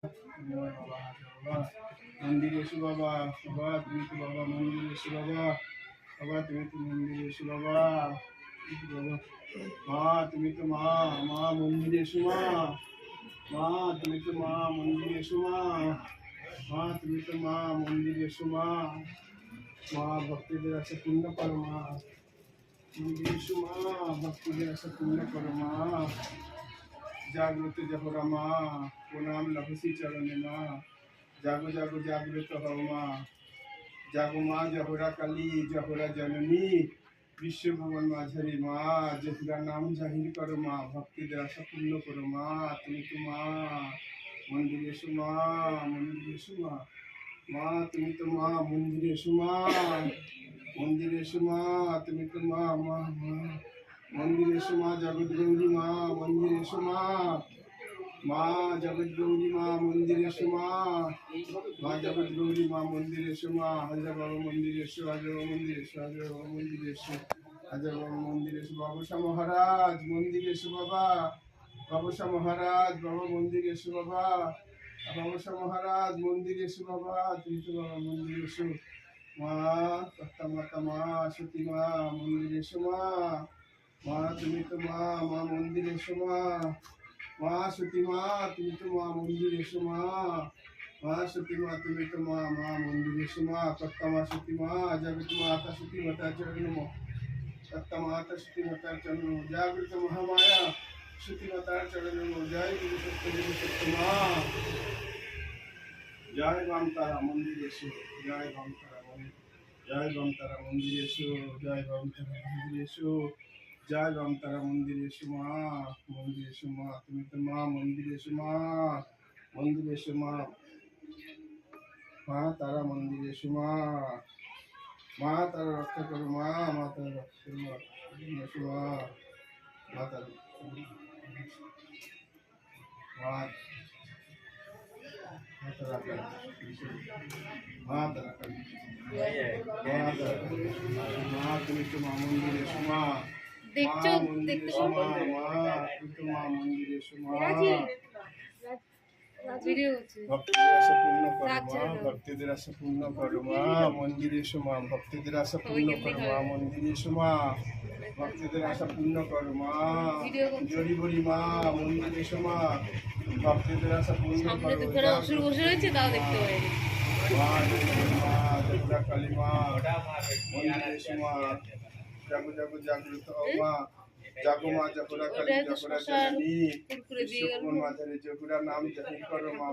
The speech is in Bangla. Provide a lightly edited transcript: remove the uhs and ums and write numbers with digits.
বাবা মন্দিরে এসো বাবা, বাবা তুমি তো বাবা মন্দিরে এসো বাবা, বাবা তুমি তো মন্দিরে এসো বাবা, বাবা মা তুমি তো মা, মা মন্দিরে এসো মা, মা তুমি তো মা মন্দিরে এসো মা, মা তুমি তো মা মন্দিরে এসো মা, মা ভক্তদের আছে পূর্ণ করো মা, মন্দিরে এসো মা ভক্তদের আছে পূর্ণ করো মা, জাগ্রত জহরা মা প্রণাম লভসি চরণে মা, জাগো জাগো জাগ্রত হও মা, জাগো মা জহরা কালী জহরা জননী, বিশ্বভুবন মাঝারি মা, জহুরা নাম জাহির করো মা, ভক্তিদের আশা পূর্ণ করো মা, তুমি তো মা মন্দিরে এসো মা, মন্দিরে এসো মা, মা তুমি তো মা মন্দিরে এসো মা, মন্দিরে এসো মা তুমি তো মা, মা মা মন্দিরে এসো মা জগৎগৌরী মা, মন্দিরে এসো মা, মা জগৎগৌরী মা মন্দিরে এসো মা, মা জগৎগৌরী মা মন্দিরে এসো মা, হাজার বাবা মন্দিরে এসো, হাজার বাবা মন্দিরে এসো, হাজার বাবা মন্দিরে এসো, হাজার বাবা মন্দিরে এসো, বাবুসা মহারাজ মন্দিরে এসো বাবা, বাবুসা মহারাজ বাবা মন্দিরে এসো বাবা, বাবুসা মহারাজ মন্দিরে এসো বাবা, তুমি তো বাবা মন্দিরে এসো, মা কর্তা মাতা মা সতী মা মন্দিরে এসো মা, মা তুমি তো মা, মা মন্দিরে এসো মা, মা সতী মা তুমি তো মা মন্দিরে এসো মা, মা সতী মা তুমি তো মা, মা মন্দিরে এসো মা, কর্তা মা সতী মা জগৎ মাতা সতী মাতা চরণ কর্তা মাতা সতী মাতার চরণ জাগৃত মহামায়া সতী মাতার চরণ জয় গুরু সত্য গুরু সত্য মা, জয় বাম তারা মন্দিরে এসো, জয় বাম তারা মন্দির, জয় বাম তারা মন্দিরে এসো, জয় বাম তারা মন্দিরে এসো, জয় বাম তারা মন্দিরে এসো মা, মন্দিরে এসো মা তুমি তো মা মন্দিরে এসো মা, মন্দিরে এসো মা, মা তারা মন্দিরে এসো মা, মা তারা রক্ষা করো মা, মা তারা রক্ষা করো মা, এসো মা, মা তারা মা মা তারা মা তারা মা তুমি তো মা মন্দিরে এসো মা, দেখছো দেখতে পাবো মা মন্দিরে এসো মা, ভিডিও হচ্ছে ভক্তদের আশা পূর্ণ করো মা, ভক্তদের আশা পূর্ণ করো মা, মন্দিরে এসো মা, ভক্তদের আশা পূর্ণ করো মা, মন্দিরে এসো মা, ভক্তদের আশা পূর্ণ করো মা, জড়ি বড়ি মা মন্দিরে এসো মা, ভক্তদের আশা পূর্ণ সামনে করো, দুপুরে অসুর বসে রয়েছে তাও দেখতে পাইনি মা মা দুর্গা কালী মা মন্দিরে এসো মা, জাগো জাগো জাগ্রত হও মা, জাগো মা জহরা কালী জহরা জননী, বিশ্বভুবন মাঝারি জহুরা নাম জাহির করো মা।